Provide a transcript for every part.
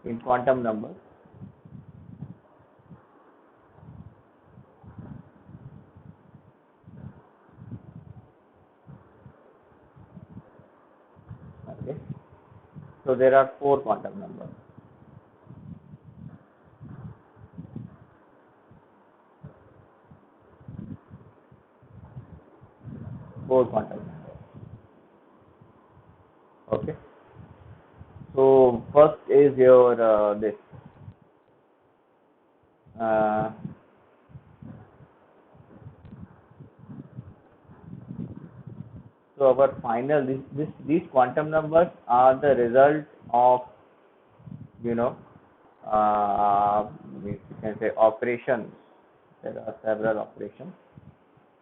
in quantum numbers. Okay, so there are four quantum numbers. Four quantum numbers. Okay, so first is your this. Uh, so our final these quantum numbers are the result of, you know, you can say operations. There are several operations.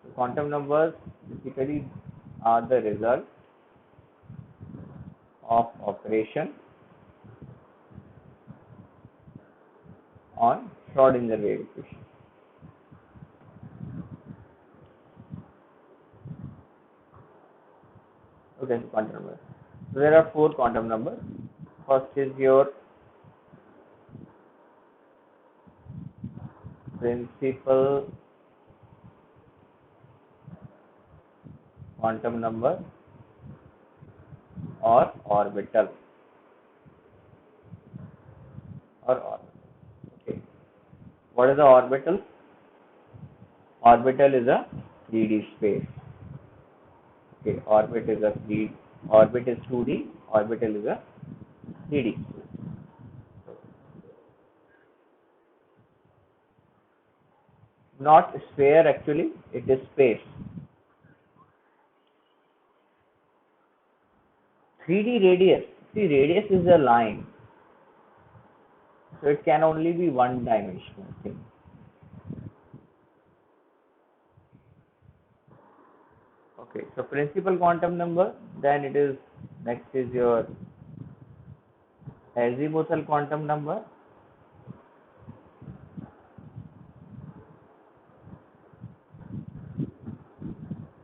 So quantum numbers basically are the result of operation on Schrodinger wave equation. Okay, so quantum numbers. So there are four quantum numbers. First is your principal quantum number or orbital or orbital. Okay. What is the orbital? Orbital is a 3D space. Okay, orbit is 2D, orbital is a 3D. Not sphere actually, it is space. 3D radius. See, radius is a line, so it can only be one dimensional thing. Okay, so principal quantum number, then it is next is your azimuthal quantum number.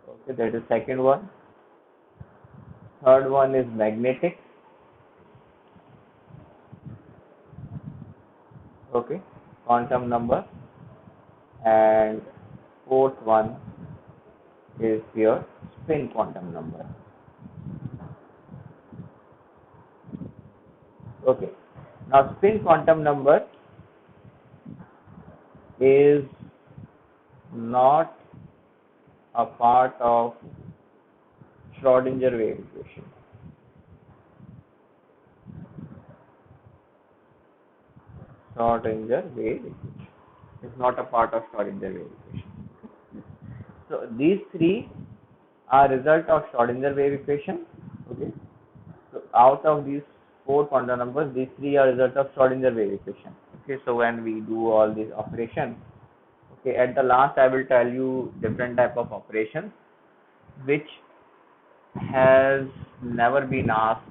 Okay, that is second one. Third one is magnetic. Okay, quantum number, and fourth one is your spin quantum number. Okay, now spin quantum number is not a part of Schrodinger wave equation. Schrodinger wave equation is not a part of Schrodinger wave equation. So these three are result of Schrodinger wave equation. Okay. So out of these four quantum numbers, these three are result of Schrodinger wave equation. Okay. So when we do all these operations, okay, at the last I will tell you different type of operations which has never been asked.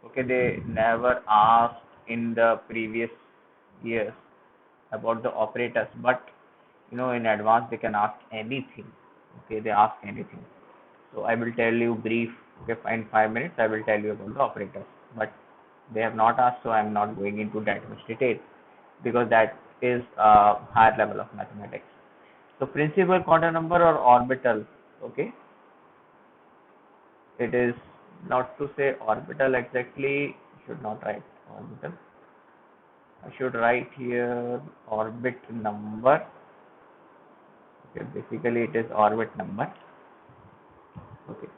Okay, they never asked in the previous years about the operators, but you know, in advance they can ask anything. Okay, they ask anything. So I will tell you brief. Okay, in 5 minutes I will tell you about the operators, but they have not asked, so I am not going into that much detail because that is a higher level of mathematics. So principal quantum number or orbital. Okay, it is not to say orbital exactly. Should not write orbital. I should write here orbit number. Okay, basically it is orbit number. Okay,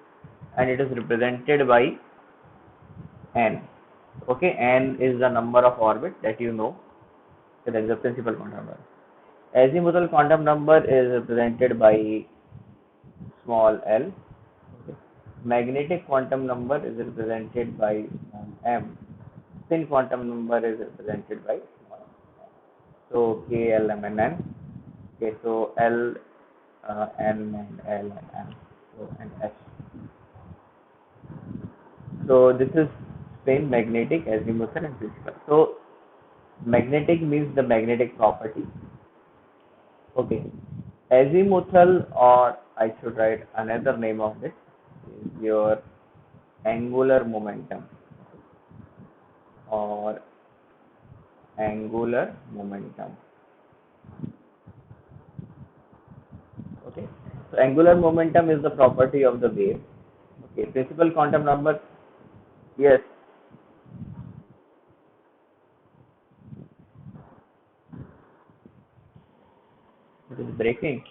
and it is represented by n. Okay, n is the number of orbit that you know. So that is the principal quantum number. Azimuthal quantum number is represented by small l. Okay. Magnetic quantum number is represented by m. Spin quantum number is represented by small m. So k, l, m, and n. Okay, so l, n, and l, and m. So and s. So this is spin, magnetic, azimuthal, and principal. So magnetic means the magnetic property. Okay. Azimuthal, or I should write another name of this, is your angular momentum or angular momentum. Okay, so angular momentum is the property of the wave. Okay, principal quantum number. Yes, it is breaking,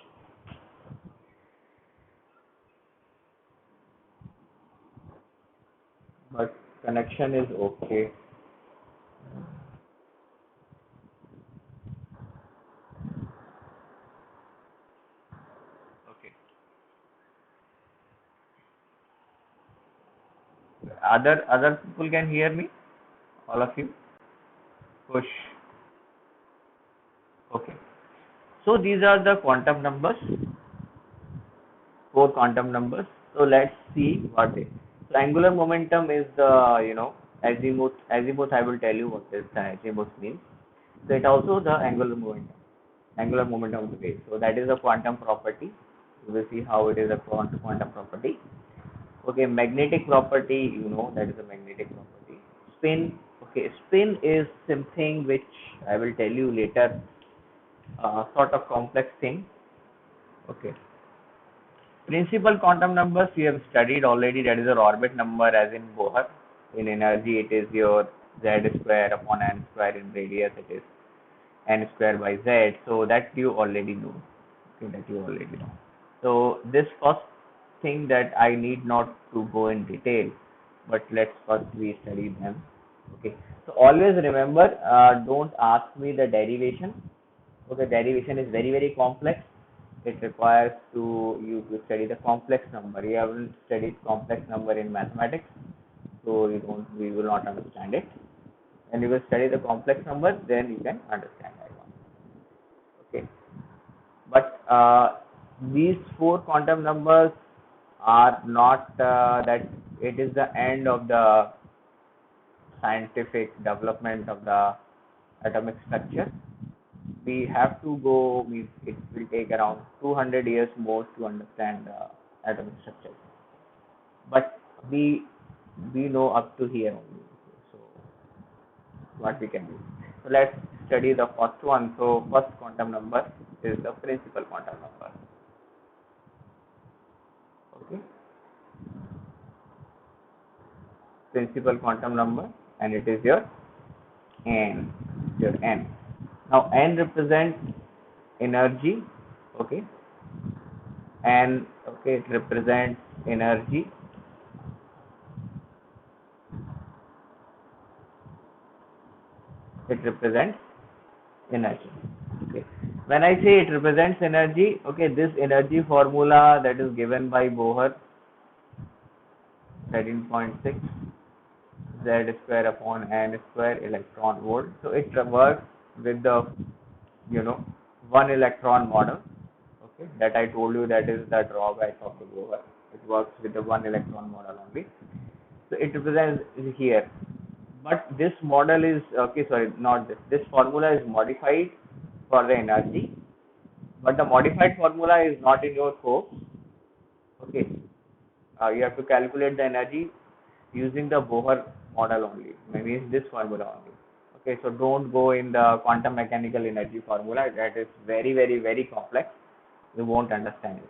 but connection is okay. Okay. Other people can hear me. All of you. Push. Okay. So these are the quantum numbers, four quantum numbers. So let's see what they. So angular momentum is the azimuth. Azimuth, I will tell you what is the azimuth means. So it also the angular momentum of the wave. So that is a quantum property. You will see how it is a quantum property. Okay, magnetic property, that is a magnetic property. Spin, okay, spin is something which I will tell you later, sort of complex thing. Okay. Principal quantum numbers you have studied already, that is your orbit number as in Bohr. In energy, it is your z square upon n square. In radius, it is n square by z. So that you already know. Okay, that you already know. So this first thing that I need not to go in detail, but let's first we study them. Okay. So always remember, don't ask me the derivation. Okay, derivation is very complex. It requires you to study the complex number. You haven't studied complex number in mathematics, so we will not understand it. And you will study the complex number, then you can understand that one. Okay, but these four quantum numbers are not that it is the end of the scientific development of the atomic structure. We have to go, it will take around 200 years more to understand the atomic structure. But we know up to here only. So what we can do. So let's study the first one. So first quantum number is the principal quantum number. Okay, principal quantum number, and it is your n. Your n. Now n represents energy. Okay, and okay, it represents energy. It represents energy. Okay, when I say it represents energy, okay, this energy formula that is given by Bohr, 13.6 z square upon n square electron volt. So it works with the one electron model. Okay, that I told you, that is the drawback of the Bohr. It works with the one electron model only. So it represents here. But this model is okay, sorry, not this. This formula is modified for the energy, but the modified formula is not in your course. Okay, you have to calculate the energy using the Bohr model only, maybe this formula only. Okay, so don't go in the quantum mechanical energy formula. That is very complex. You won't understand it.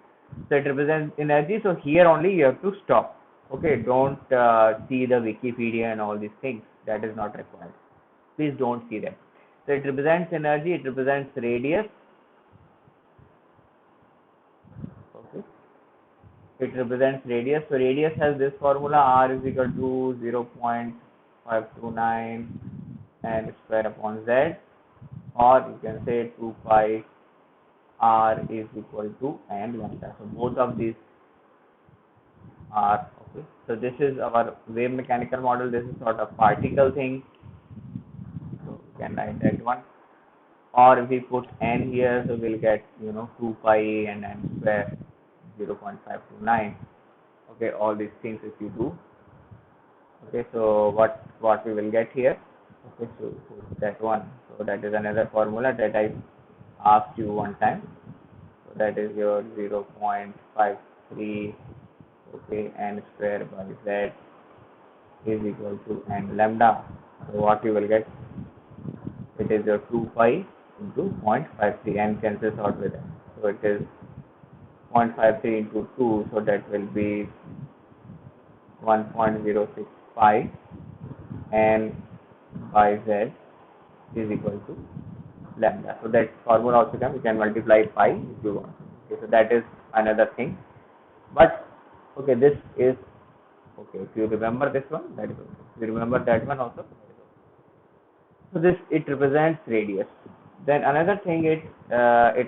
So it represents energy. So here only you have to stop. Okay, don't see the Wikipedia and all these things. That is not required. Please don't see them. So it represents energy. It represents radius. Okay, it represents radius. So radius has this formula: r is equal to 0.529 n square upon z, or you can say 2 pi r is equal to n lambda. So both of these are okay. So this is our wave mechanical model. This is sort of particle thing. So we can write that one. Or if we put n here, so we'll get 2 pi and n square 0.529. Okay, all these things if you do. Okay, so what we will get here. Okay, so that one. So that is another formula that I asked you one time. So that is your 0.53, okay, n square by z is equal to n lambda. So what you will get? it is your 2 pi into 0.53 and cancels out with n. So it is 0.53 into 2, so that will be 1.065 and by z is equal to lambda. So that formula also can, we can multiply pi if you want. Okay, so that is another thing. But okay, this is okay. If you remember this one, that is okay. If you remember that one also, that is okay. So this, it represents radius. Then another thing, it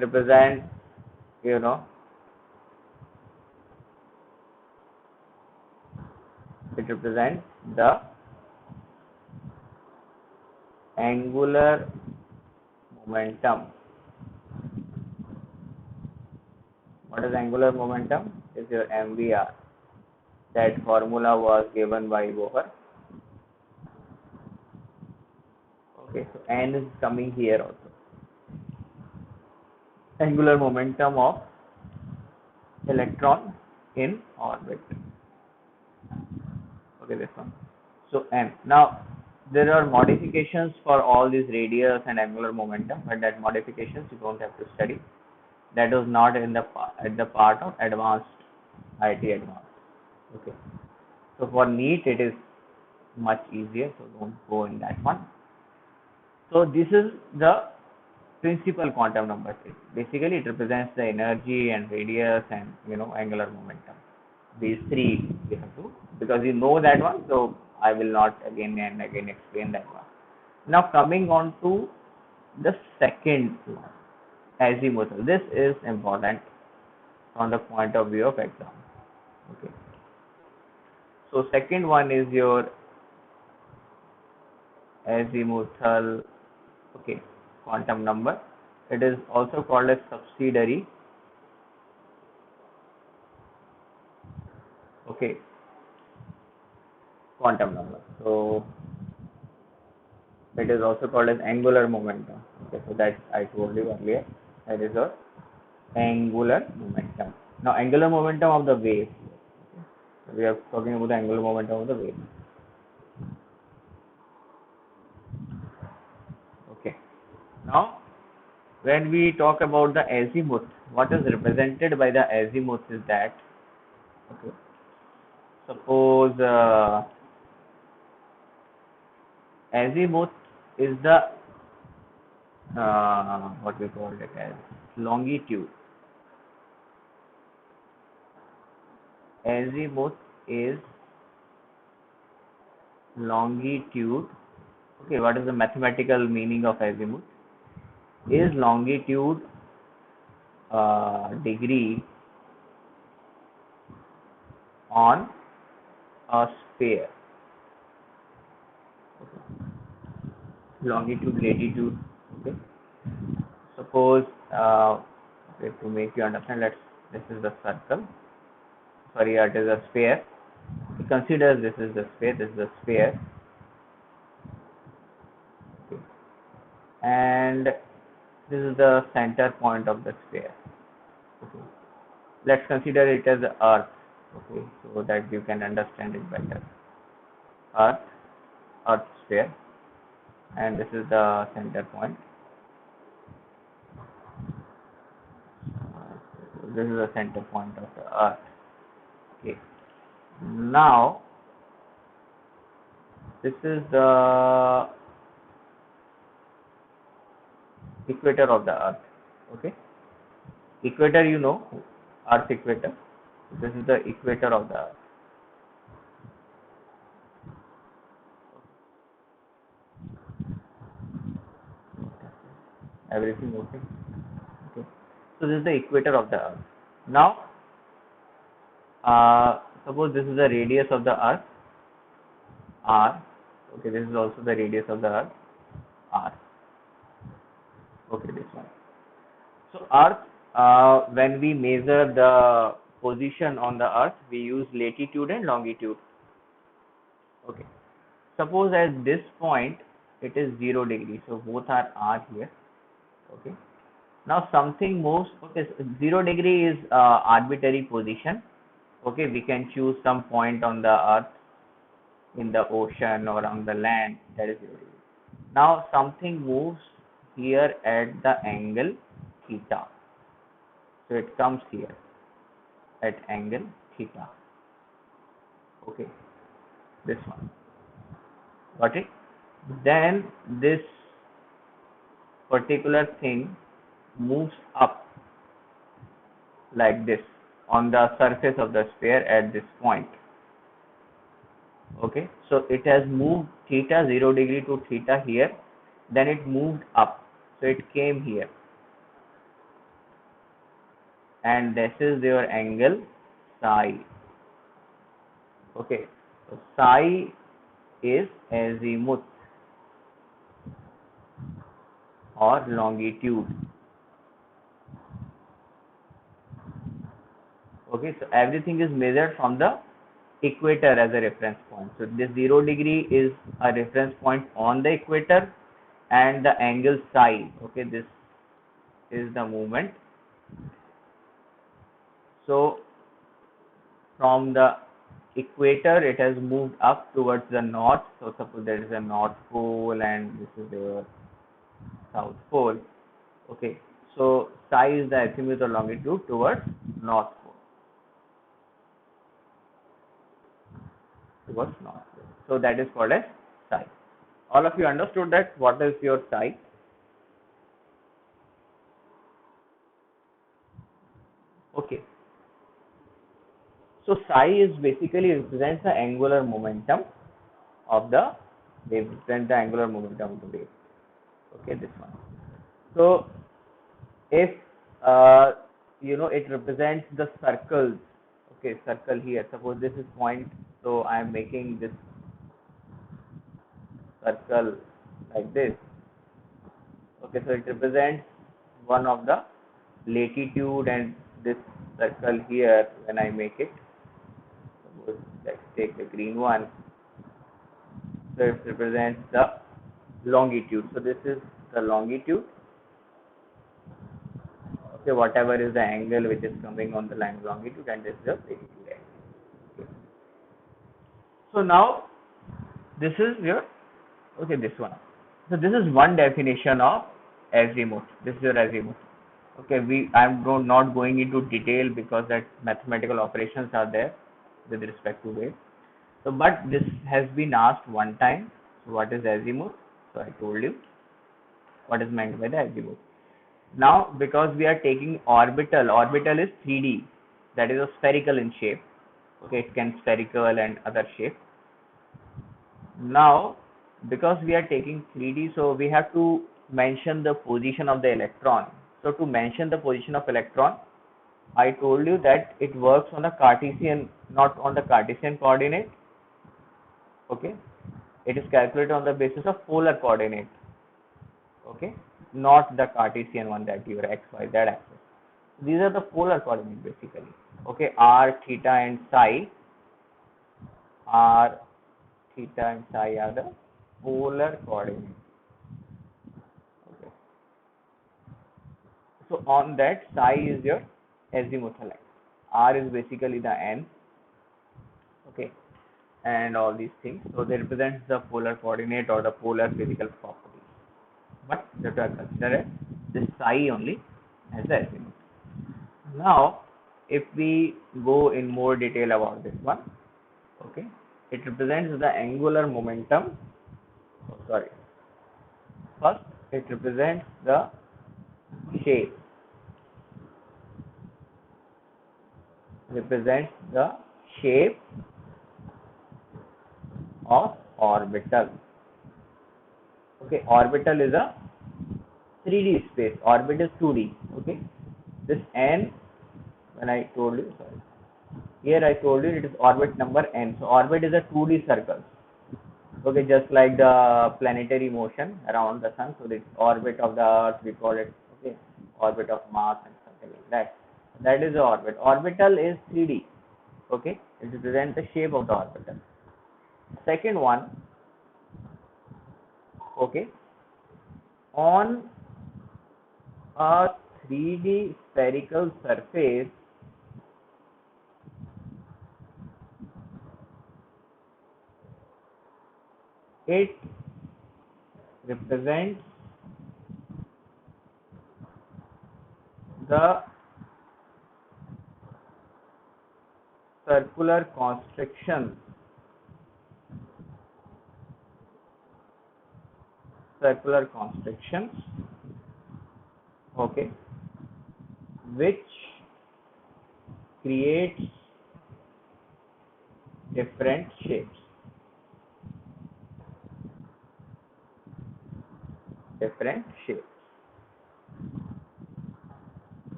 represents, you know, it represents the angular momentum. What is angular momentum? Is your MVR. That formula was given by Bohr. Okay, so n is coming here also. Angular momentum of electron in orbit. Okay, this one. So n. Now there are modifications for all these radius and angular momentum, but that modifications you don't have to study. That was not in the at the part of advanced IT advanced. Okay. So for NEET it is much easier, so don't go in that one. So this is the principal quantum number. Basically it represents the energy and radius and angular momentum. These three you have to, because you know that one, so I will not again and again explain that one. Now coming on to the second one, azimuthal. This is important from the point of view of exam. Okay. So second one is your azimuthal, okay, quantum number. It is also called as subsidiary, okay, quantum number. So it is also called as angular momentum. Okay, so that I told you earlier. That is your angular momentum. Now angular momentum of the wave. Okay. So we are talking about the angular momentum of the wave. Okay. Now when we talk about the azimuth, what is represented by the azimuth is that, okay, suppose azimuth is the what we call it as longitude. Azimuth is longitude. Okay, what is the mathematical meaning of azimuth? Is longitude degree on a sphere. Okay. Longitude, latitude. Okay. Suppose okay, to make you understand, this is the circle. Sorry, it is a sphere. Consider this is the sphere. This is the sphere. Okay. And this is the center point of the sphere. Okay. Let's consider it as the Earth. Okay, so that you can understand it better. Earth sphere, and this is the center point. This is the center point of the Earth. Okay. Now this is the equator of the Earth. Okay. Equator, you know, Earth equator. This is the equator of the Earth. Everything okay? Okay. So this is the equator of the Earth. Now, suppose this is the radius of the Earth, r. Okay, this is also the radius of the Earth, r. Okay, this one. So Earth, when we measure the position on the Earth, we use latitude and longitude. Okay. Suppose at this point it is 0 degree, so both are r here. Okay. Now something moves. Okay, so 0 degree is arbitrary position. Okay, we can choose some point on the Earth, in the ocean or on the land, that is 0 degree. Now something moves here at the angle theta. So it comes here at angle theta. Okay, this one. Got it? Then this particular thing moves up like this on the surface of the sphere at this point. Okay, so it has moved theta 0 degree to theta here, then it moved up, so it came here, and this is your angle psi. Okay, so psi is azimuth or longitude. Okay, so everything is measured from the equator as a reference point. So this 0 degree is a reference point on the equator, and the angle psi, okay, this is the movement. So from the equator it has moved up towards the north. So suppose there is a north pole and this is the south pole. Okay, so psi is the azimuth or longitude towards north pole. Towards north pole. So that is called as psi. All of you understood that what is your psi? Okay. So psi is basically represents the angular momentum of the wave, represent the angular momentum of the wave. Okay, this one. So if it represents the circles. Okay, circle here. Suppose this is point, so I am making this circle like this. Okay, so it represents one of the latitude, and this circle here when I make it. Suppose let's take the green one. So it represents the longitude. So this is the longitude. Okay, whatever is the angle which is coming on the line longitude, and this is the latitude. Okay. So now this is your, okay, this one. So this is one definition of azimuth. This is your azimuth. Okay, I'm not going into detail because that mathematical operations are there with respect to wave. So, but this has been asked one time. So, what is azimuth? So, I told you what is meant by the azimuth. Now, because we are taking orbital is 3D, that is a spherical in shape. Okay, it can spherical and other shape. Now, because we are taking 3D, so we have to mention the position of the electron. So, to mention the position of electron, I told you that it works on a Cartesian, not on the Cartesian coordinate. Okay, it is calculated on the basis of polar coordinate. Okay, not the Cartesian one, that your x, y, z axis. These are the polar coordinates basically. Okay, r, theta and psi. R, theta and psi are the polar coordinates. Okay, so on that, psi is your azimuthal axis. R is basically the n. Okay, and all these things. So they represent the polar coordinate or the polar physical properties. But that are considered this psi only as the azimuth. Now, if we go in more detail about this one, okay, it represents the angular momentum. Oh, sorry. First, it represents the shape. Represents the shape of orbital. Okay, orbital is a 3D space. Orbit is 2D. Okay, this n, when I told you, sorry, here I told you it is orbit number n. So orbit is a 2D circle. Okay, just like the planetary motion around the sun. So the orbit of the Earth, we call it, okay, orbit of Mars and something like that. That is the orbit. Orbital is 3D. Okay, it represents the shape of the orbital. Second one, okay, on a 3D spherical surface, it represents the circular constrictions okay, which creates different shapes.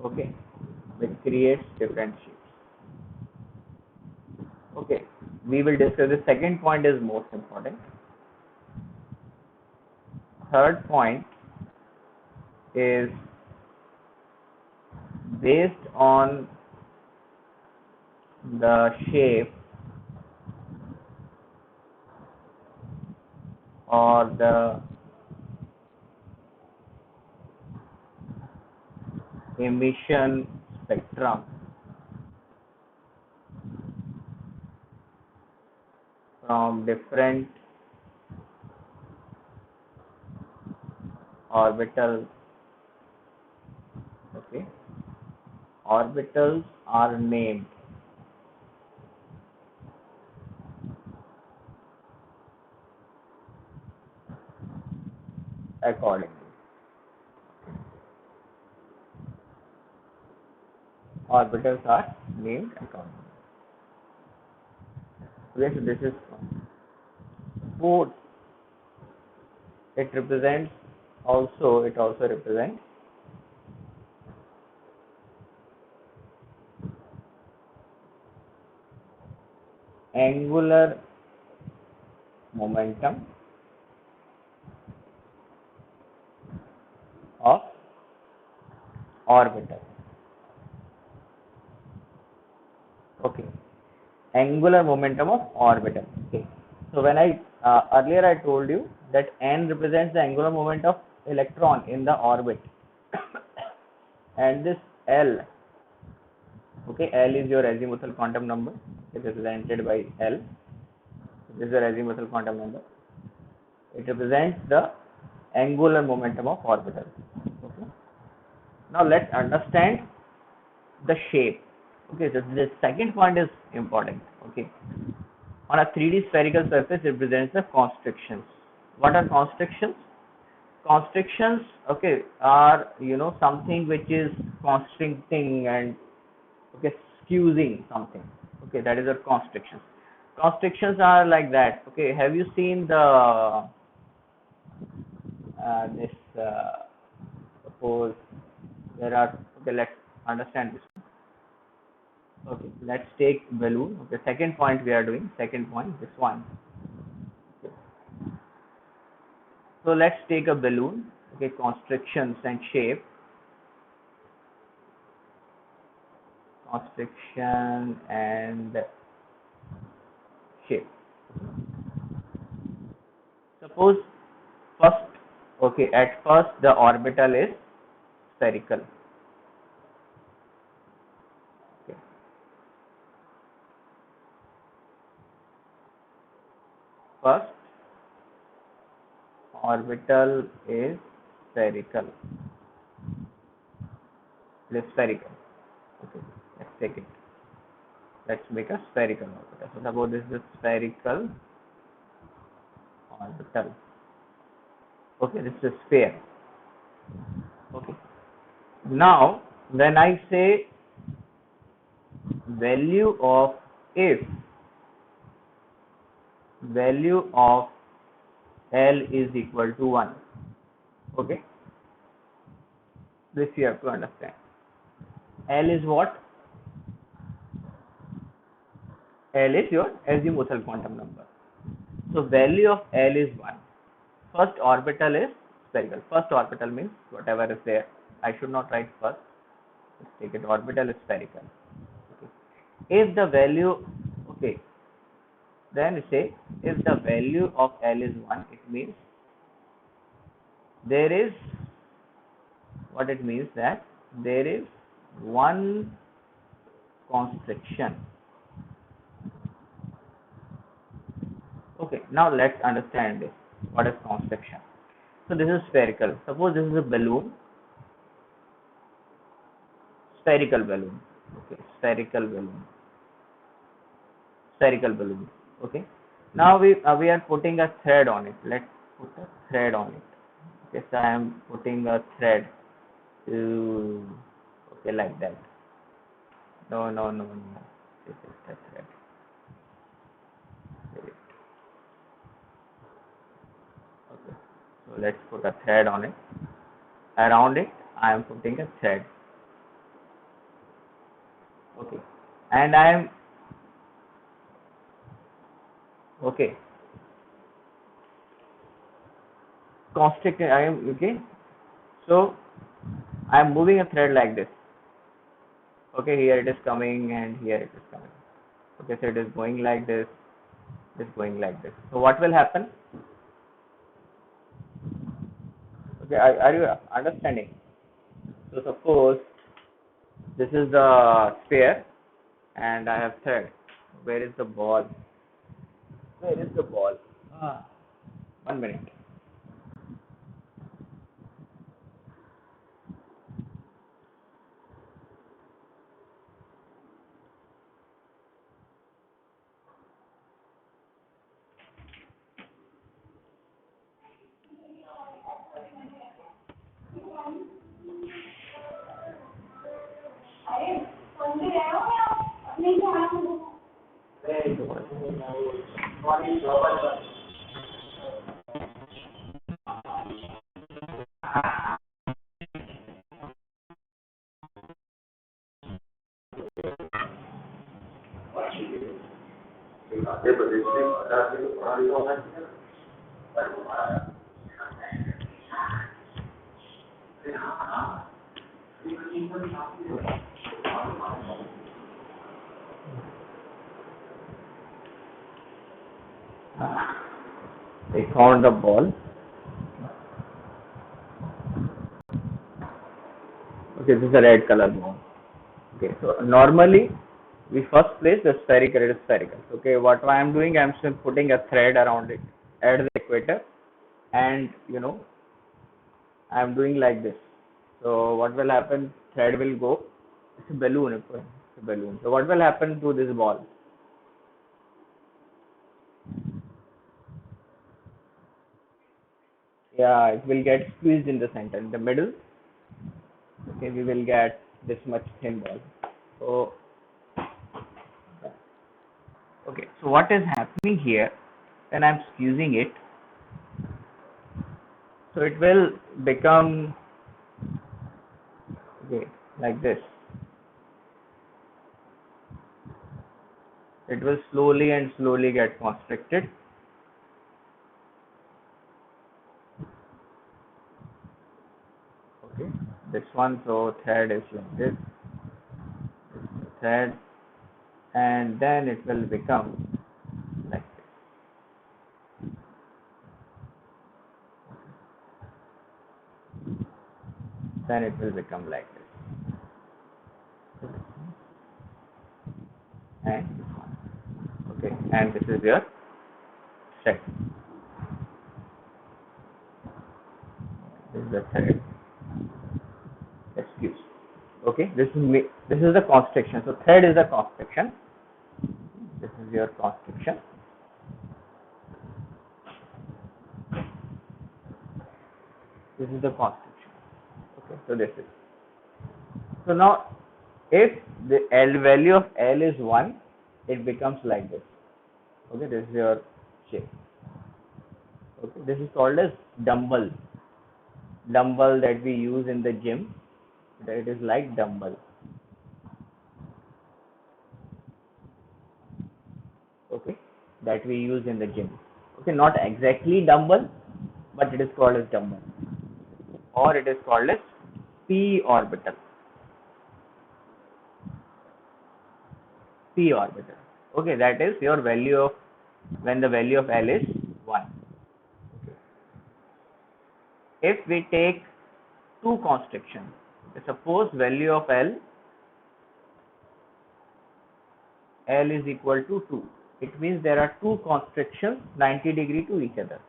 Okay, which creates different shapes. Okay, we will discuss the second point is most important. Third point is based on the shape or the emission spectrum from different orbitals. Okay, orbitals are named accordingly. Orbitals are named accordingly. Okay, so this is fourth. It also represents angular momentum of orbital. Okay, angular momentum of orbital. Okay, so when I earlier I told you that n represents the angular moment of electron in the orbit, and this L, okay, L is your azimuthal quantum number. It is represented by L. This is the azimuthal quantum number. It represents the angular momentum of orbital. Okay. Now let's understand the shape. Okay, so the second point is important. Okay, on a 3D spherical surface, it represents the constrictions. What are constrictions? Constrictions, okay, are something which is constricting and okay squeezing something. Okay, that is a constriction. Constrictions are like that. Okay, have you seen the this suppose there are, okay, let's understand this. Okay, let's take balloon. Okay, second point we are doing, second point, this one. Okay. So let's take a balloon. Okay, constrictions and shape. Constriction and shape. Suppose first, okay, at first the orbital is spherical. Okay. First orbital is spherical. It is spherical. Okay, let's take it. Let's make a spherical orbital. So suppose this is a spherical orbital. Okay, this is a sphere. Okay. Now, when I say value of if value of L is equal to 1, okay, this you have to understand. L is what? L is your azimuthal quantum number. So value of L is 1. First orbital is spherical. First orbital means whatever is there. I should not write first. Let's take it. Orbital is spherical. Okay. If the value, okay, then say if the value of L is 1, it means there is, what it means, that there is one constriction. Okay, now let's understand this. What is constriction? So this is spherical. Suppose this is a balloon, spherical balloon. Okay, spherical balloon. Okay. Now we are putting a thread on it. Let's put a thread on it. Okay, so I am putting a thread to, okay, like that. No, no, no, no. This is the thread. Wait. Okay. So let's put a thread on it. Around it, I am putting a thread. Okay. And I am, okay, constricting. I am, okay. So I am moving a thread like this. Okay, here it is coming and here it is coming. Okay, so it is going like this, it is going like this. So what will happen? Okay, are you understanding? So suppose this is the sphere and I have thread. Where is the ball? Where is the ball? Ah, 1 minute. Where is the ball? They found the ball. Okay, this is a red color ball. Okay, so normally we first place the spherical, it is spherical. Okay, what I am doing, I am still putting a thread around it at the equator, and I am doing like this. So what will happen? Thread will go. It's a balloon. It's a balloon. So what will happen to this ball? Yeah, it will get squeezed in the center, in the middle. Okay, we will get this much thin ball. So okay, so what is happening here? When I'm squeezing it, so it will become, okay, like this. It will slowly and slowly get constricted. Okay, this one, so thread is like this, thread, and then it will become like this. Then it will become like this, and this one. Okay, and this is your thread. This is the thread. Excuse. Okay, this is the constriction. So thread is the constriction. This is your constriction. This is the constriction. Okay, so this is. So now, if the L value of L is 1, it becomes like this. Okay, this is your shape. Okay, this is called as dumbbell. Dumbbell that we use in the gym. It is like dumbbell. Okay, that we use in the gym. Okay, not exactly dumbbell, but it is called as dumbbell, or it is called as p orbital. P orbital. Okay, that is your value of when the value of L is 1. If we take two constrictions, suppose value of L is equal to 2. It means there are two constrictions 90 degree to each other.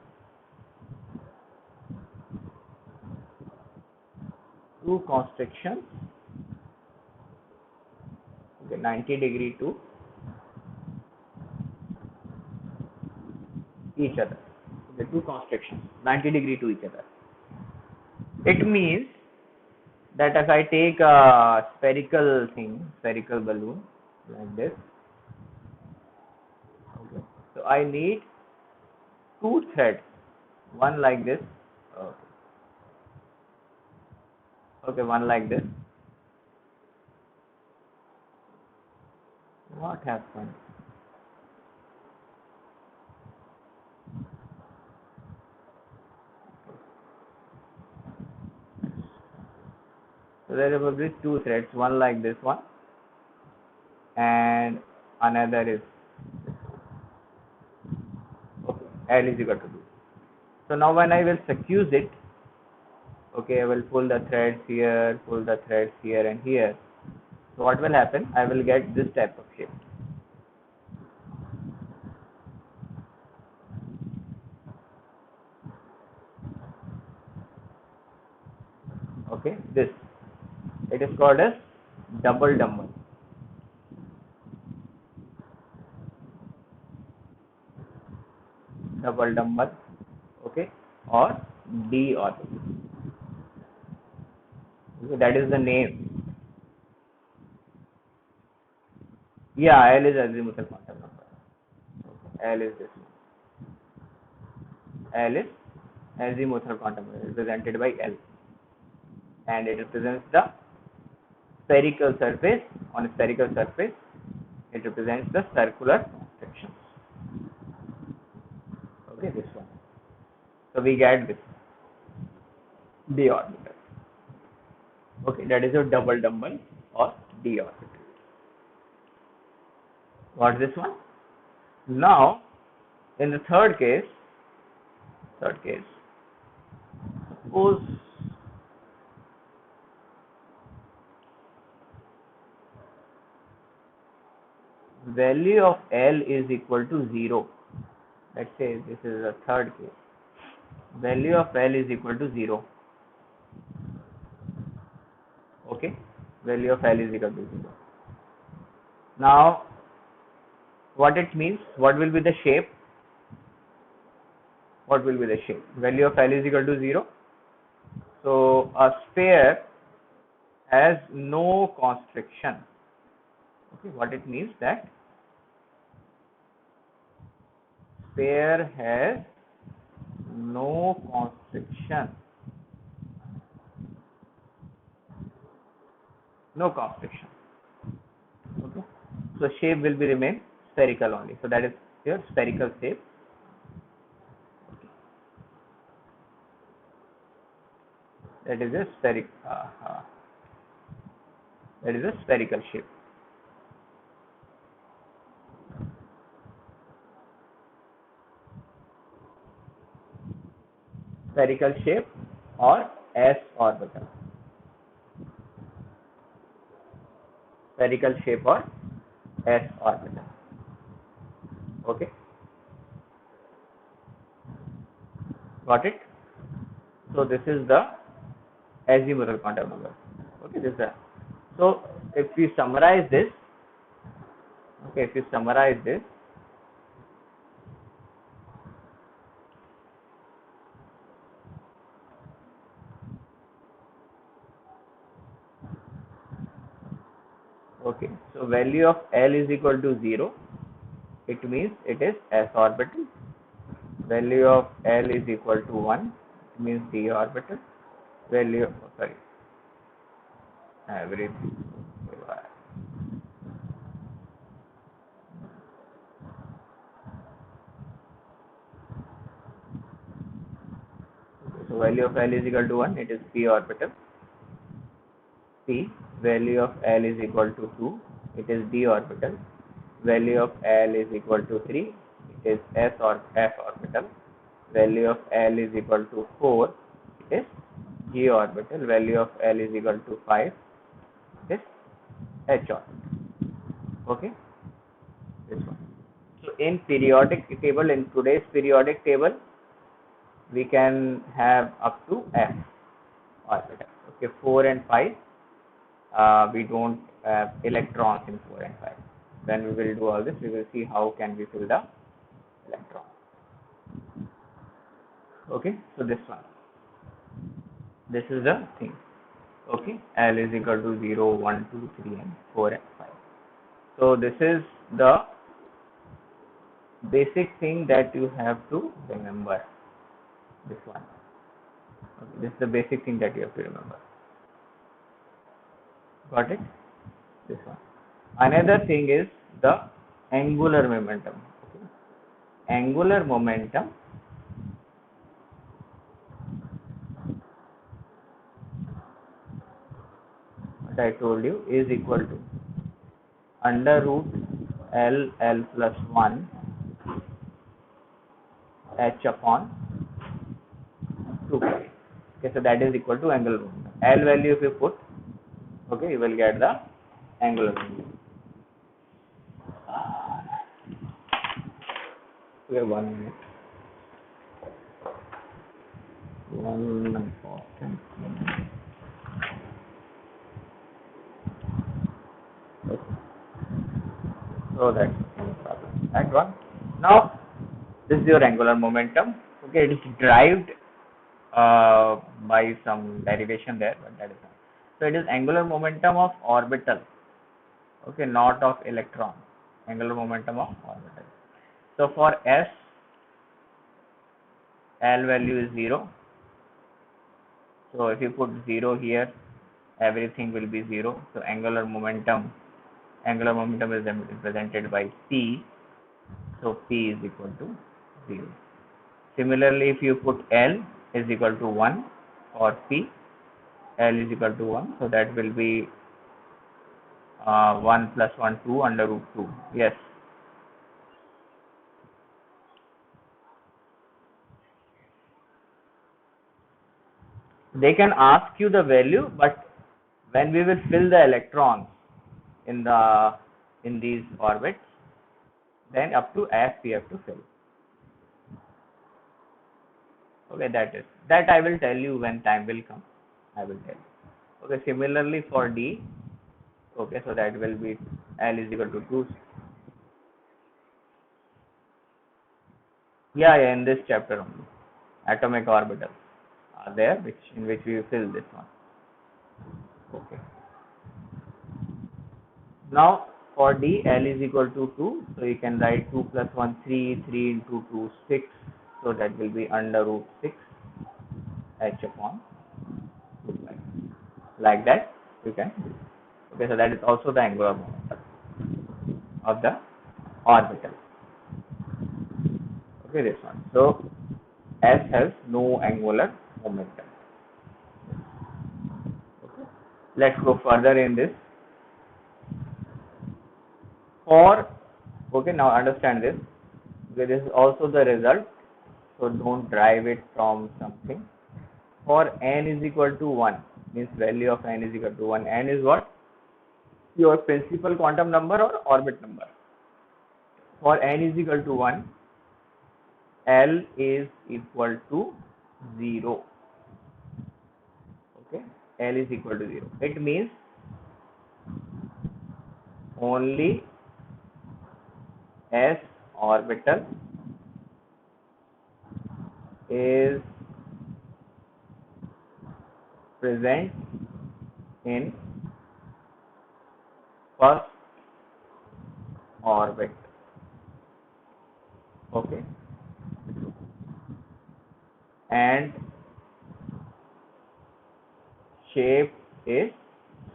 two constrictions, okay, 90 degree to each other. The two constrictions 90 degree to each other. It means that if I take a spherical thing, spherical balloon like this, okay, so I need two threads, one like this, okay, okay, one like this. What happened? So there will be two threads, one like this one, and another is okay, L is equal to 2. So now when I will fuse it, okay, I will pull the threads here, pull the threads here and here. So what will happen? I will get this type of shape. Okay, this. It is called as double dumbbell. Double dumbbell, okay, or D orbital. Okay, that is the name. Yeah, L is azimuthal quantum number. Okay, L is this one. L is azimuthal quantum number, represented by L, and it represents the spherical surface. On a spherical surface, it represents the circular constrictions. Okay, this one. So we get this D orbital. Okay, that is your double dumbbell or D orbital. What is this one? Now, in the third case, suppose value of L is equal to 0. Let's say this is the third case. Value of L is equal to 0. Okay, value of L is equal to 0. Now, what it means? What will be the shape? What will be the shape? Value of L is equal to 0. So a sphere has no constriction. Okay, what it means that sphere has no constriction. No constriction. Okay, so shape will be remain spherical only. So that is your spherical shape. Okay. That is a spherical shape. Spherical shape or S orbital. Spherical shape or S orbital. Okay, got it? So this is the azimuthal quantum number. Okay, this is the. So if we summarize this, okay, if you summarize this, okay, so value of L is equal to 0. It means it is S orbital. Value of L is equal to 1. It means D orbital. Value, sorry, everything. So value of L is equal to 1. It is P orbital. P. Value of L is equal to 2. It is D orbital. Value of L is equal to 3. It is S or F orbital. Value of L is equal to 4. It is G orbital. Value of L is equal to 5. It is H orbital. Okay, this one. So in periodic table, in today's periodic table, we can have up to F. orbitals. Okay, 4 and 5, we don't have electrons in 4 and 5. When we will do all this, we will see how can we fill the electron. Okay, so this one, this is the thing. Okay, L is equal to 0, 1, 2, 3 and 4 and 5. So this is the basic thing that you have to remember, this one. Okay, this is the basic thing that you have to remember. Got it? This one. Another thing is the angular momentum. Okay. Angular momentum what I told you is equal to under root L plus 1 H upon 2 pi. Okay, so that is equal to angular momentum. L value if you put, okay, you will get the angular momentum. Okay, 1 minute. One important thing. Okay. So that's no problem. That one. Now this is your angular momentum. Okay, it is derived by some derivation there, but that is not. So it is angular momentum of orbital. Okay, not of electron. Angular momentum of orbital. So for S, L value is 0. So if you put 0 here, everything will be 0. So angular momentum is represented by P. So P is equal to 0. Similarly, if you put L is equal to 1 for P, L is equal to 1. So that will be 1 plus 1, 2 under root 2. Yes. They can ask you the value, but when we will fill the electrons in these orbits, then up to F we have to fill. Okay, that I will tell you when time will come. I will tell you. Okay, similarly for D, okay, so that will be L is equal to 2. Yeah, in this chapter only, atomic orbitals are there, in which we fill this one. Okay. Now for D, L is equal to 2, so you can write 2 plus 1, 3, 3 into 2, 6, so that will be under root 6 H upon 2 pi. Like that you can do. Okay, so that is also the angular momentum of the orbital. Okay, this one. So S has no angular momentum. Okay. Let's go further in this. Okay, now understand this. Okay, this is also the result, so don't drive it from something. For n is equal to 1, means value of n is equal to 1. N is what? Your principal quantum number or orbit number. For n is equal to 1, L is equal to 0. Okay, L is equal to 0. It means only S orbital is present in first orbit. Okay, and shape is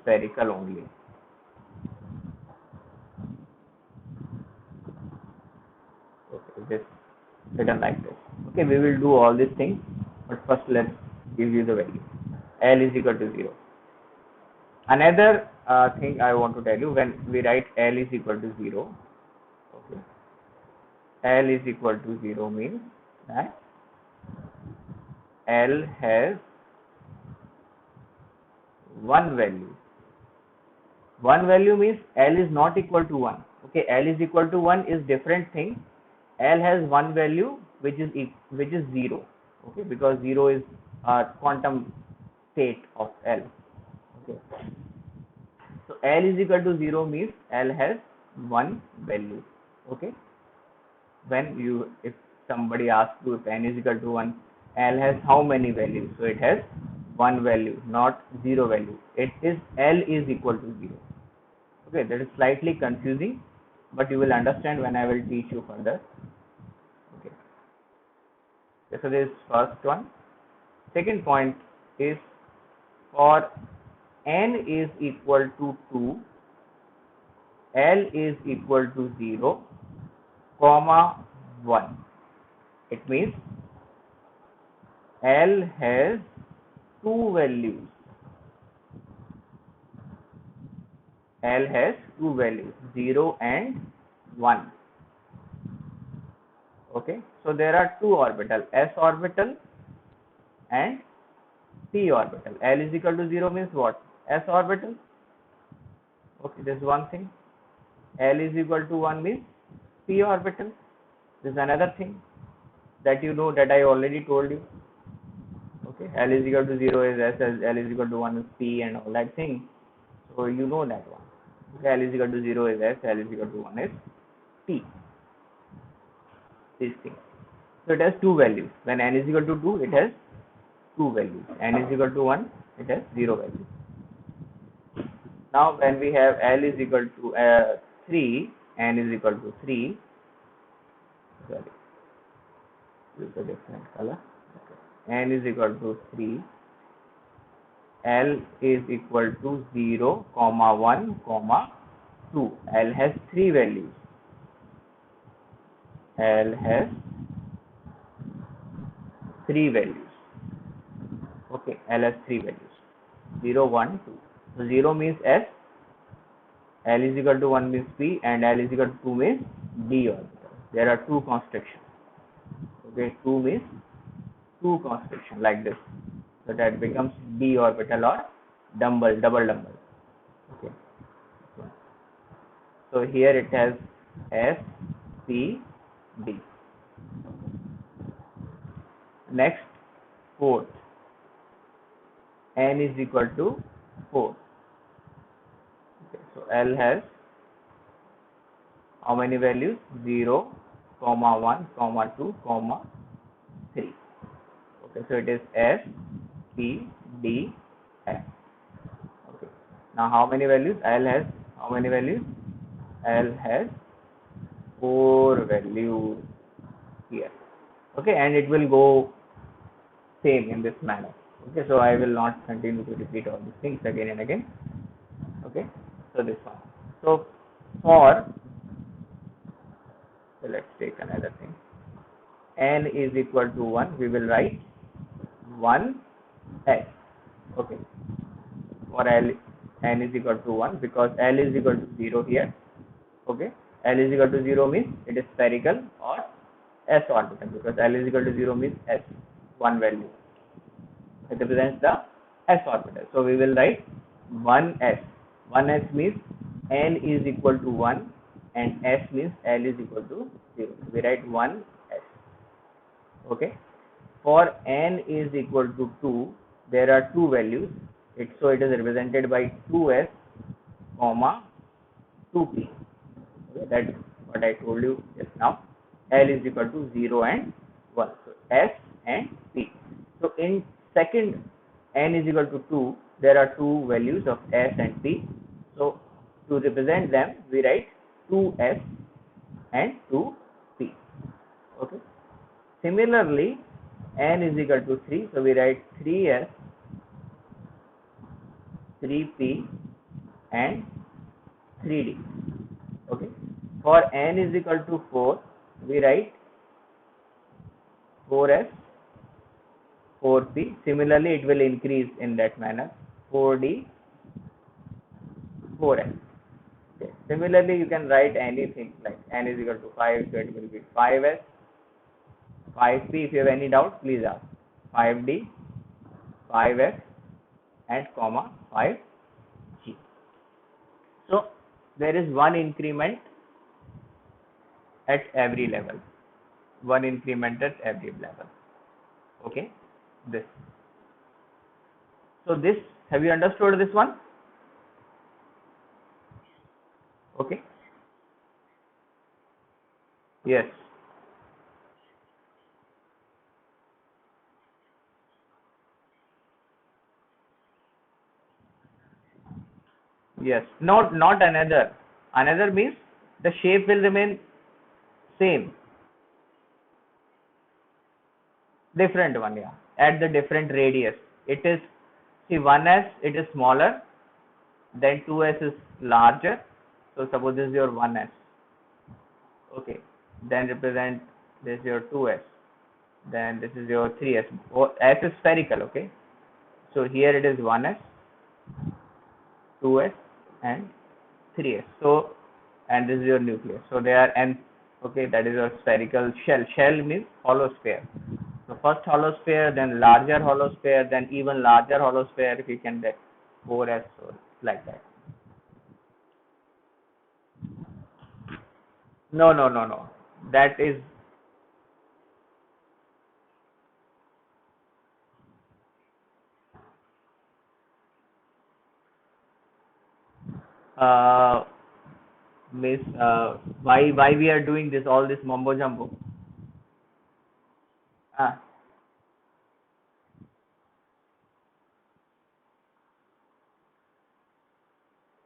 spherical only. Okay, this written like this. Okay, we will do all these things, but first let's give you the value. L is equal to 0. Another thing I want to tell you, when we write L is equal to 0, okay, L is equal to 0 means that L has one value. One value means L is not equal to 1. Okay, L is equal to 1 is different thing. L has one value which is 0. Okay, because 0 is a quantum state of L. Okay. So L is equal to 0 means L has one value. Okay. If somebody asks you if n is equal to 1, L has how many values? So it has one value, not zero value. It is L is equal to 0. Okay, that is slightly confusing, but you will understand when I will teach you further. Okay. So this is first one. Second point is for n is equal to 2, L is equal to 0, comma 1. It means L has two values. L has two values, 0 and 1. Okay, so there are two orbitals, s orbital and p orbital. L is equal to 0 means what? S orbital. Okay, this is one thing. L is equal to 1 means p orbital. This is another thing that you know, that I already told you. Okay, L is equal to 0 is S, L is equal to 1 is P, and all that thing. So you know that one. Okay, L is equal to 0 is S, L is equal to 1 is P. These things. So it has two values. When n is equal to 2, it has two values. N is equal to 1, it has 0 value. Now when we have L is equal to 3, n is equal to 3. Sorry, use a different color. Okay. N is equal to 3. L is equal to 0, 1, 2. L has three values. L has three values. Okay, L has three values. 0, 1, 2. So 0 means S, L is equal to 1 means P, and L is equal to 2 means D orbital. There are two constrictions. Okay, 2 means two constriction like this. So that becomes D orbital or double. Okay. So here it has S, P, D. Next, fourth, n is equal to 4. Okay, so L has how many values? 0, 1, 2, 3. Okay, so it is S, P, D, F. Okay. Now how many values? L has how many values? L has 4 values here. Okay, and it will go same in this manner. Okay, so I will not continue to repeat all these things again and again. Okay, so this one. So let's take another thing. N is equal to 1, we will write 1 S. Okay, for L, N is equal to 1 because L is equal to 0 here. Okay, L is equal to 0 means it is spherical or S orbital, because L is equal to 0 means S, one value. It represents the S orbital. So we will write 1s. 1s means n is equal to 1 and s means L is equal to 0. We write 1s. Okay. For n is equal to 2, there are two values. So it is represented by 2s, 2p. Okay, that's what I told you just now. L is equal to 0 and 1. So S and P. So in second, n is equal to 2, there are two values of S and P. So to represent them, we write 2S and 2P. Okay. Similarly, n is equal to 3, so we write 3S, 3P and 3D. Okay. For n is equal to 4, we write 4S, 4P. Similarly, it will increase in that manner. 4D, 4S. Okay. Similarly, you can write anything like n is equal to 5, so it will be 5S, 5P. If you have any doubt, please ask. 5D, 5S, and 5G. So there is one increment at every level. One increment at every level. Okay, this. So this, have you understood this one? Okay. Yes. Yes. Not another. Another means the shape will remain same. Different one, yeah. At the different radius. It is, see, 1s it is smaller, then 2s is larger. So suppose this is your 1s. Okay. Then represent this is your 2s. Then this is your 3s. S is spherical, okay. So here it is 1s, 2s, and 3s. So, and this is your nucleus. So they are n. Okay, that is your spherical shell. Shell means hollow sphere. So first hollow sphere, then larger hollow sphere, then even larger hollow sphere. If you can get 4s or like that. No, no, no, no. That is uh miss why we are doing this, all this mumbo jumbo. Ah,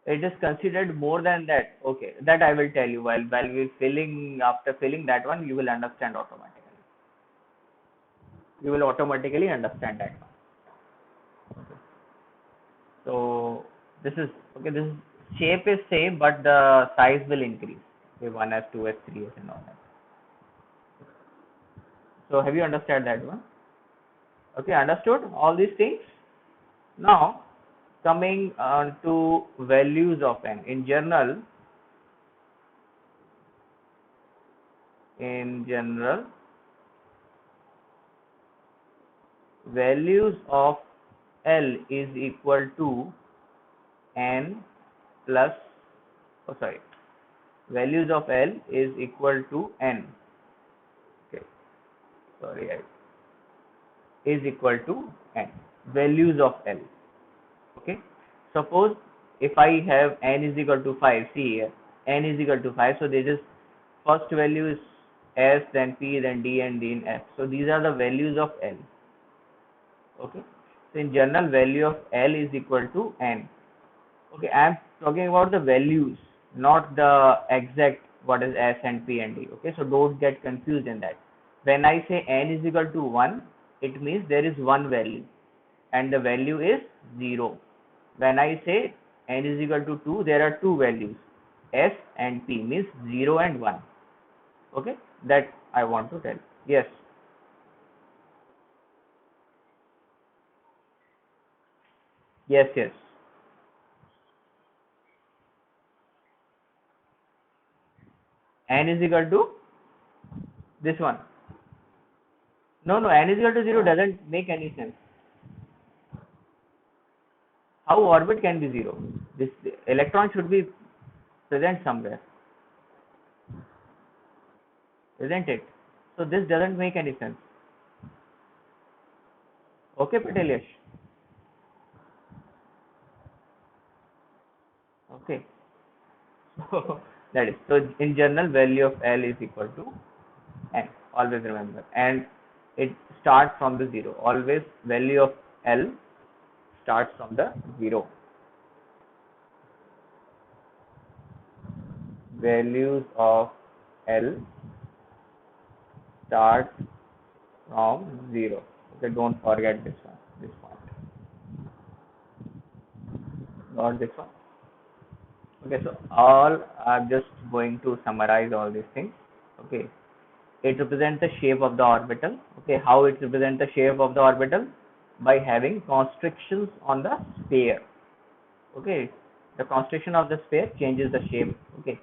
it is considered more than that. Okay, that I will tell you while we filling, after filling that one, you will understand automatically. You will automatically understand that one. So this is okay. This is, shape is same, but the size will increase. Okay, 1s, 2s, 3s, and all that. So have you understood that one? Okay, understood all these things. Now coming on to values of n. In general, values of L is equal to n plus, oh sorry, values of L is equal to n. Okay, sorry, is equal to n. Values of L. Okay, suppose if I have n is equal to 5, see here, n is equal to 5, so this is first value is S, then P, then D, and then F. So these are the values of L. Okay, so in general, value of L is equal to n. Okay, I am talking about the values, not the exact what is S and P and D. Okay, so don't get confused in that. When I say n is equal to 1, it means there is one value and the value is 0. When I say n is equal to 2, there are two values, S and P, means 0 and 1. Okay, that I want to tell. Yes, yes, yes. N is equal to this one. No, no, n is equal to 0 doesn't make any sense. How orbit can be 0? This electron should be present somewhere, isn't it? So this doesn't make any sense. Okay, Patelish. Okay. So that is, so in general, value of L is equal to n. Always remember, and it starts from the 0. Always value of L starts from the 0. Values of L start from 0. Okay, don't forget this one. This point, not this one. Okay, so all, I'm just going to summarize all these things. Okay, it represents the shape of the orbital. Okay, how it represents the shape of the orbital? By having constrictions on the sphere. Okay, the constriction of the sphere changes the shape. Okay,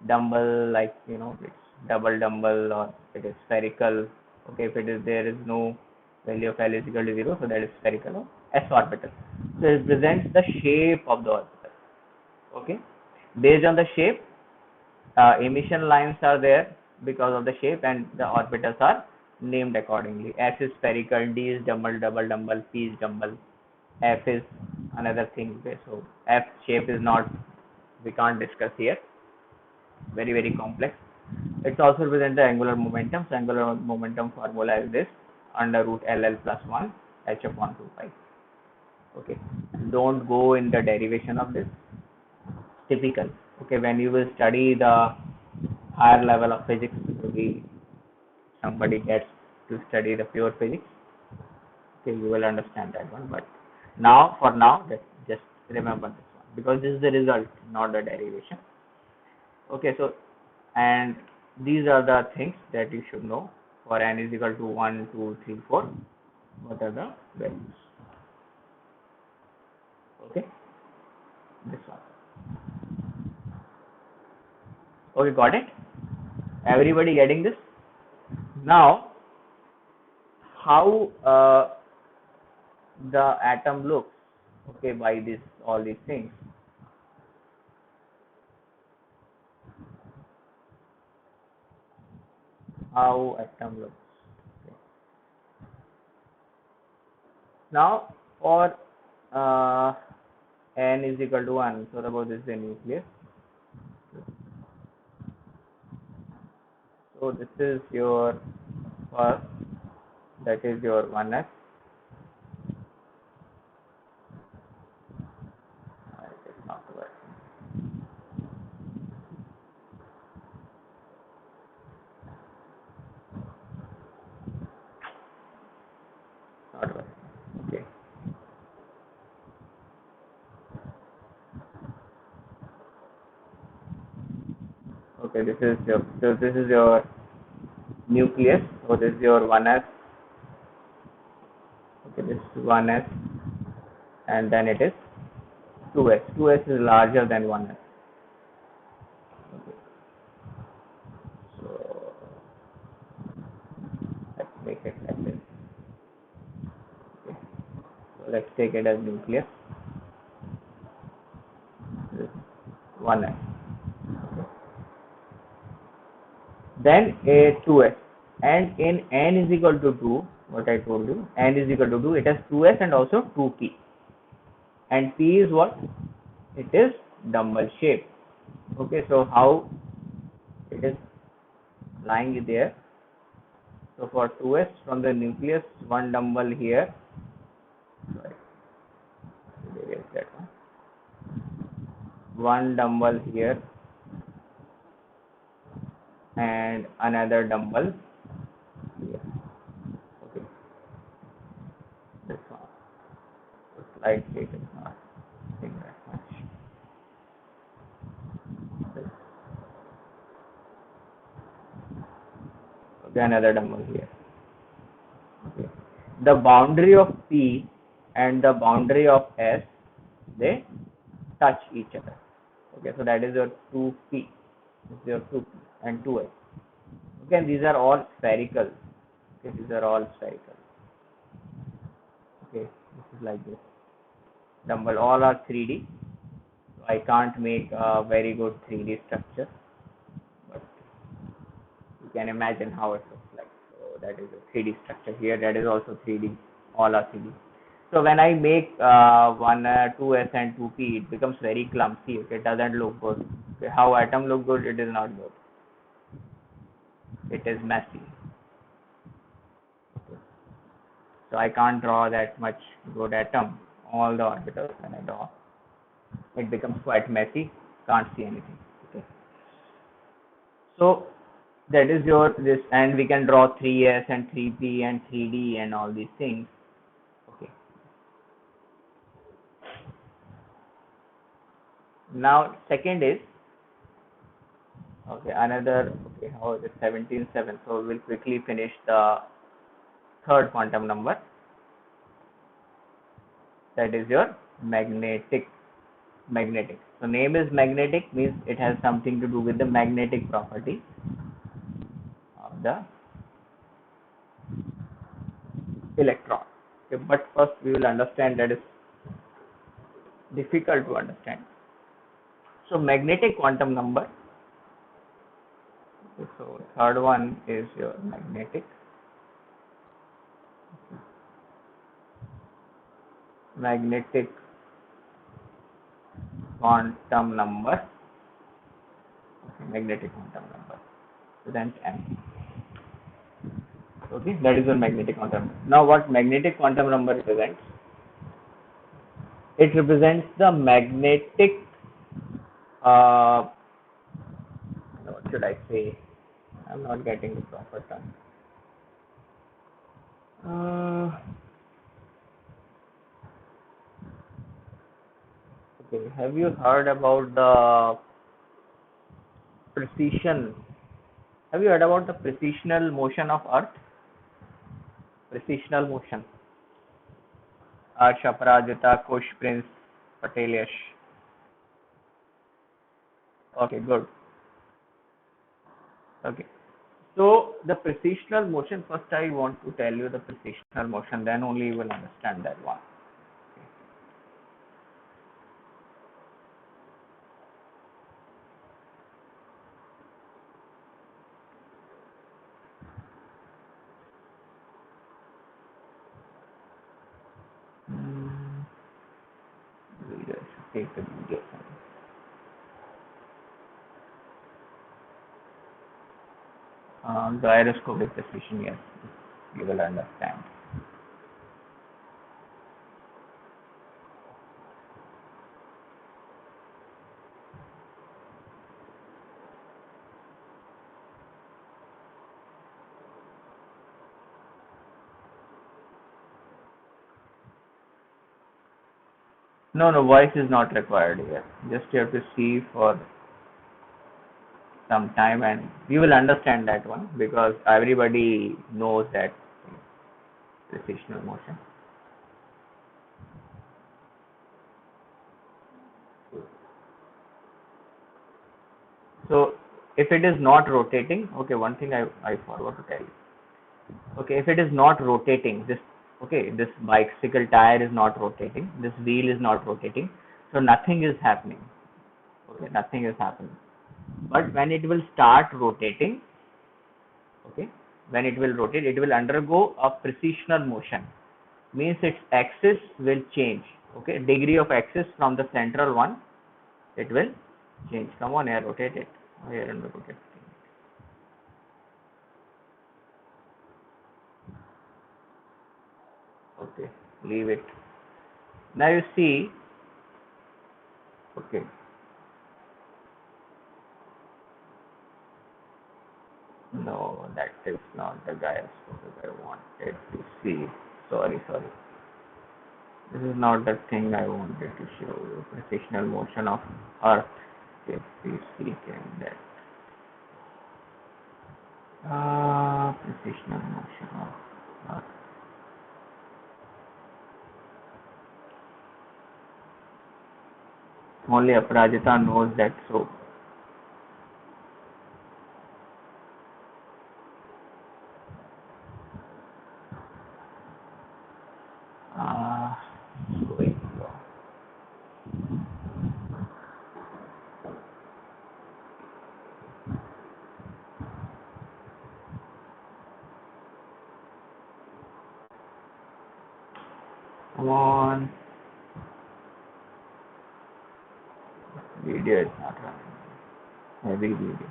dumbbell, like, it's double dumbbell, or it is spherical. Okay, if it is, there is no value of L is equal to 0, so that is spherical or S orbital. So it represents the shape of the orbital. Okay, based on the shape, emission lines are there because of the shape, and the orbitals are named accordingly. S is spherical, D is dumbbell, double dumbbell, P is dumbbell. F is another thing. Okay, so F shape is not, we can't discuss here. Very complex. It's also represent the angular momentum. So angular momentum formula is this: under root LL plus 1 h upon 2 pi. Okay, don't go in the derivation of this. Typical. Okay, when you will study the higher level of physics, maybe somebody gets to study the pure physics, okay, you will understand that one. But now, for now, just remember this one, because this is the result, not the derivation. Okay, so, and these are the things that you should know. For n is equal to 1, 2, 3, 4, what are the values? Okay, this one. Okay, got it? Everybody getting this? Now, how the atom looks, okay, by this, all these things. How atom looks. Okay. Now, for n is equal to 1, so suppose this is the nucleus. So this is your first, that is your 1s. It is not working. Not working. Okay. Okay, this is your, so this is your nucleus. So this is your 1s. Okay, this is 1s, and then it is 2s. 2s is larger than 1s. Okay. So let's make it like this. Okay. So let's take it as nucleus. This 1s. Okay. Then a 2s, and in n is equal to 2, what I told you, n is equal to 2, it has 2s and also 2p, and p is what? It is dumbbell shape. Okay, so how it is lying there? So for 2s, from the nucleus, one dumbbell here, sorry, there is that one dumbbell here, and another dumbbell here. Okay, this one. So slide shape is not thing that much. Okay, another dumbbell here. Okay. The boundary of P and the boundary of S, they touch each other. Okay, so that is your 2P. This is your 2P and 2S. Okay, and these are all spherical. Okay, these are all spherical. Okay, this is like this. Dumbbell, all are 3D. So I can't make a very good 3D structure, but you can imagine how it looks like. So that is a 3D structure here. That is also 3D. All are 3D. So when I make 2s and 2p, it becomes very clumsy. Okay, it doesn't look good. Okay, how atom look good? It is not good. It is messy. Okay. So I can't draw that much good atom. All the orbitals when I draw, it becomes quite messy. Can't see anything. Okay. So that is your this, and we can draw 3s and 3p and 3d and all these things. Okay. Now second is, okay, another, okay, how is it 17.7? So we'll quickly finish the third quantum number. That is your magnetic. So name is magnetic, means it has something to do with the magnetic property of the electron. Okay, but first we will understand that is difficult to understand. So magnetic quantum number. Okay, so third one is your magnetic. magnetic quantum number. Okay, magnetic quantum number represents M. Okay, that is your magnetic quantum number. Now, what magnetic quantum number represents? It represents the magnetic, what should I say? I'm not getting the proper term. Okay, have you heard about the precision? Have you heard about the precessional motion of Earth? Precessional motion. Arsha, Parajita, Kush, Prince, Patel, Yash. Okay, good. Okay. So the precessional motion, first I want to tell you the precessional motion, then only you will understand that one. Video, I should take the video. Gyroscopic precision, yes, you will understand. No, no, voice is not required here. Just you have to see for some time and you will understand that one because everybody knows that precessional motion. So if it is not rotating, okay, one thing I forgot to tell you. Okay, if it is not rotating, this bicycle tire is not rotating, this wheel is not rotating, so nothing is happening. Okay, nothing is happening. But when it will start rotating, okay, when it will rotate, it will undergo a precessional motion. Means its axis will change. Okay, degree of axis from the central one, it will change. Come on here, rotate it. Here and rotate. Okay, leave it. Now you see, okay, no, that is not the gyroscope I wanted to see. Sorry, sorry. This is not the thing I wanted to show you. Precessional motion of Earth. Okay, please click in that. Precessional motion of Earth. Only Aparajita knows that. So, going come on. Video is not running. Heavy video.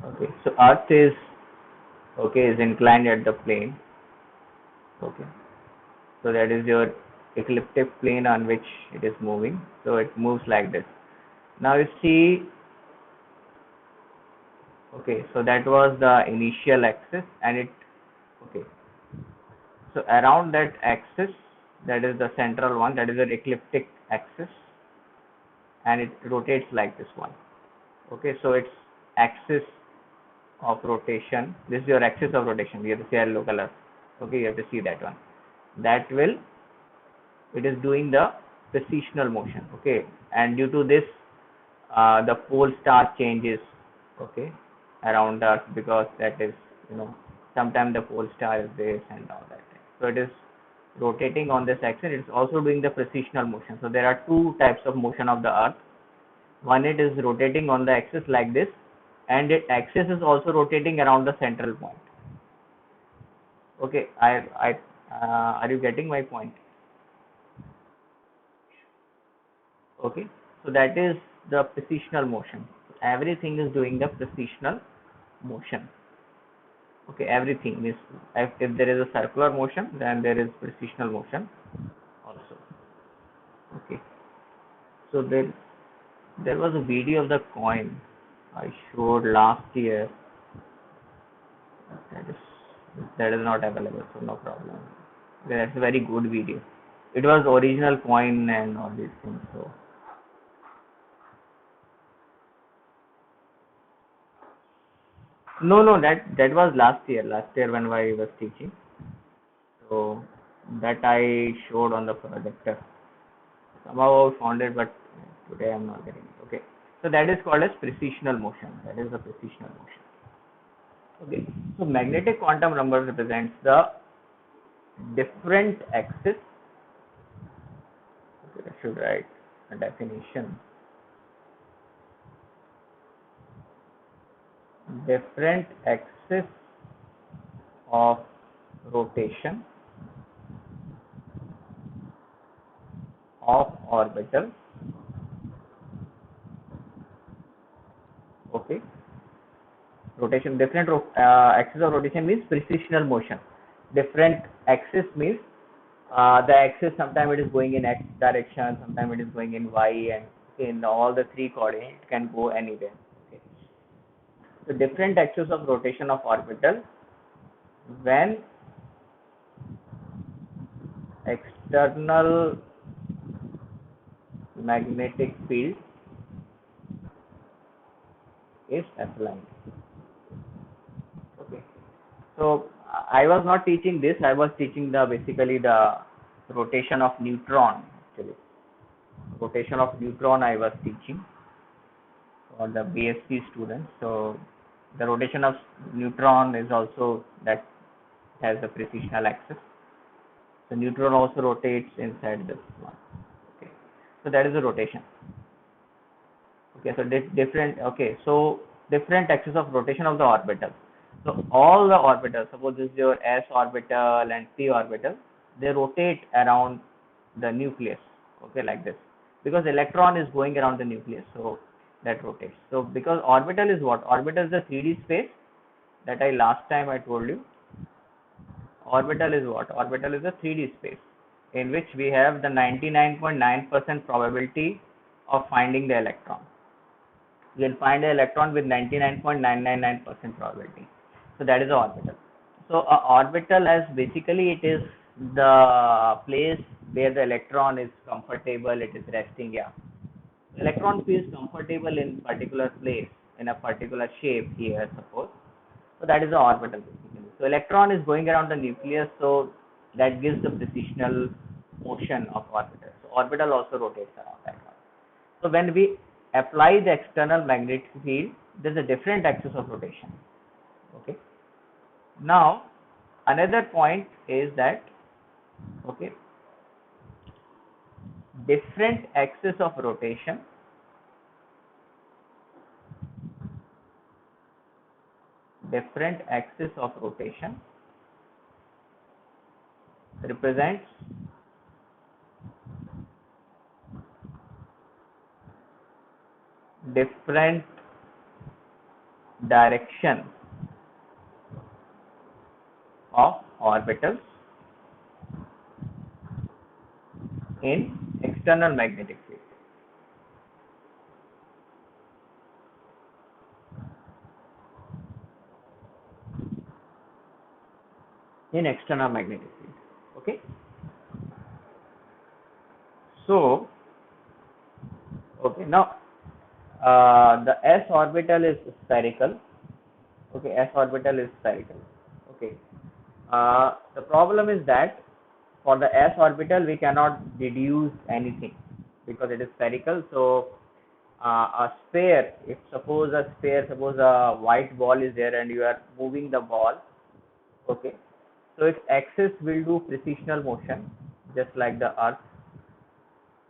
Okay, so Earth is inclined at the plane. Okay, so that is your ecliptic plane on which it is moving. So it moves like this. Now you see, okay, so that was the initial axis, and okay, so around that axis, that is the central one, that is the ecliptic axis, and it rotates like this one. Okay, so its axis of rotation, this is your axis of rotation, we have to see yellow color. Okay, you have to see that one. It is doing the precessional motion. Okay, and due to this, the pole star changes. Okay, around us, because that is, sometimes the pole star is this and all that. So it is rotating on this axis. It's also doing the precessional motion. So there are two types of motion of the earth. One, it is rotating on the axis like this, and its axis is also rotating around the central point. Okay, are you getting my point? Okay, so that is the precessional motion. Everything is doing the precessional motion. Okay, everything is, if there is a circular motion, then there is precessional motion also. Okay, so there was a video of the coin I showed last year. That is that is not available, so no problem. That's a very good video. It was original coin and all these things. So no, that was last year. Last year when I was teaching. So that I showed on the projector. Somehow I found it, but today I'm not getting it. Okay. So that is called as precessional motion. That is the precessional motion. Okay. So magnetic quantum number represents the different axis. Okay, I should write a definition. Different axis of rotation of orbital. Okay. Rotation, different axis of rotation means precessional motion. Different axis means the axis, sometimes it is going in x direction, sometimes it is going in y, and in all the three coordinates it can go anywhere. Okay. So different axis of rotation of orbital when external magnetic field is applied. Okay. So I was not teaching this. I was teaching the basically the rotation of neutron. Actually, rotation of neutron I was teaching for the BSc students. So the rotation of neutron is also that has a precessional axis. So neutron also rotates inside this one. Okay. So that is the rotation. Okay. So different. Okay. So different axis of rotation of the orbital. So all the orbitals, suppose this is your s orbital and p orbital, they rotate around the nucleus. Okay, like this, because electron is going around the nucleus, so that rotates. So because orbital is what? Orbital is the 3D space that I last time I told you. Orbital is what? Orbital is a 3D space in which we have the 99.9% probability of finding the electron. You can find the electron with 99.999% probability. So that is the orbital. So a orbital, as basically it is the place where the electron is comfortable, it is resting. Yeah, electron feels comfortable in particular place, in a particular shape here, suppose. So that is the orbital basically. So electron is going around the nucleus, so that gives the precessional motion of orbital. So orbital also rotates around that one. So when we apply the external magnetic field, there is a different axis of rotation. Okay. Now another point is that, okay, different axis of rotation represents different direction of orbitals in external magnetic field. In external magnetic field. Okay. So, okay, now the s orbital is spherical. Okay, s orbital is spherical. Okay. The problem is that for the s orbital we cannot deduce anything because it is spherical. So a sphere, if suppose a sphere, suppose a white ball is there and you are moving the ball, okay, So its axis will do precessional motion, just like the Earth.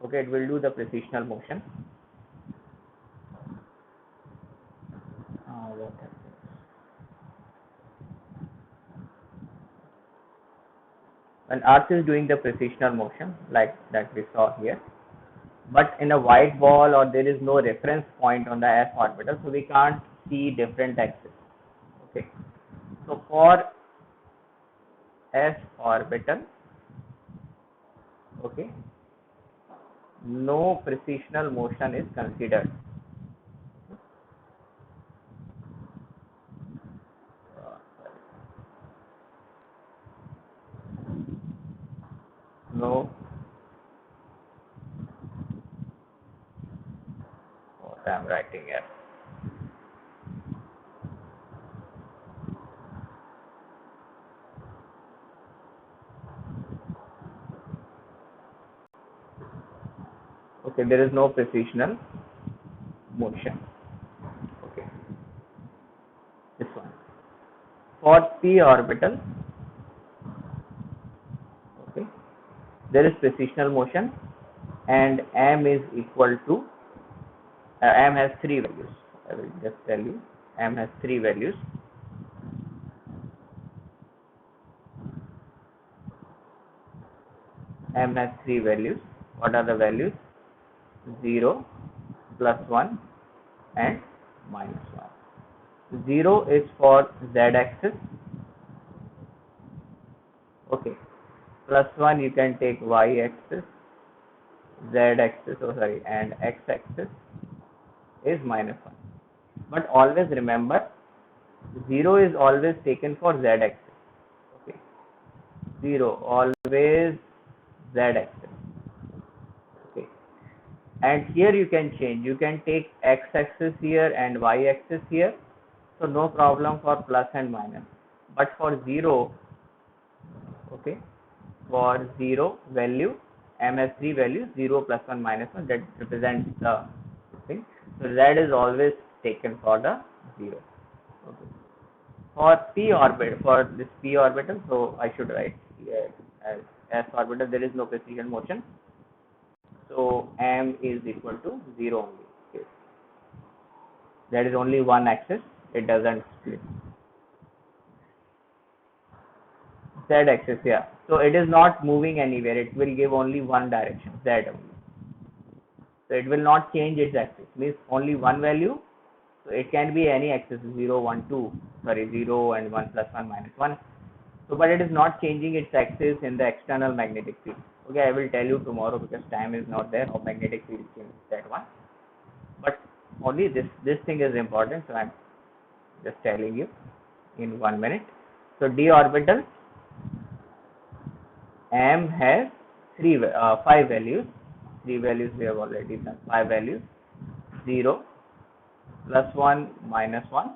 Okay, it will do the precessional motion. What happens? When Earth is doing the precessional motion, like that we saw here, but in a white ball or there is no reference point on the S orbital, so we can't see different axes. Okay, so for S orbital, okay, no precessional motion is considered. No, what I am writing here. Okay, there is no precessional motion. Okay, this one. For p orbital, okay, there is precessional motion, and m is equal to m has three values. I will just tell you, m has three values. M has three values. What are the values? 0, +1 and -1. 0 is for z axis. Okay, +1 you can take y axis, z axis, and x axis is -1. But always remember, 0 is always taken for z axis. Okay, 0 always z axis. Okay, and here you can change. You can take x axis here and y axis here. So no problem for plus and minus. But for 0, okay, for 0 value, m has three values, 0, +1, -1, that represents the thing. So z is always taken for the 0. Okay. For p orbit, for this p orbital, so I should write here as s orbital, there is no precession motion. So m is equal to 0 only. Okay. There is only one axis, it doesn't split. Z axis, yeah. So it is not moving anywhere, it will give only one direction, Z only. So it will not change its axis, means only one value. So it can be any axis, 0, 1, 2, 0 and 1, +1, -1. So but it is not changing its axis in the external magnetic field. Okay, I will tell you tomorrow because time is not there how magnetic field changes that one. But only this thing is important, so I am just telling you in 1 minute. So d orbital, m has five values. Three values we have already done. Five values: 0, +1, -1,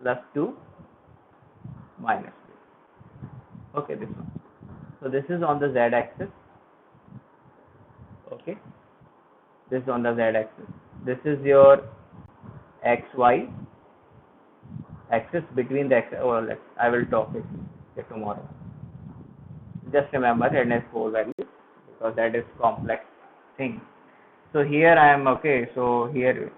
+2, -2. Okay, this one. So this is on the z axis. Okay, this is on the z axis. This is your xy axis. Between the x, I will talk it tomorrow. Just remember it has four values because that is complex thing. So here I am, okay, so here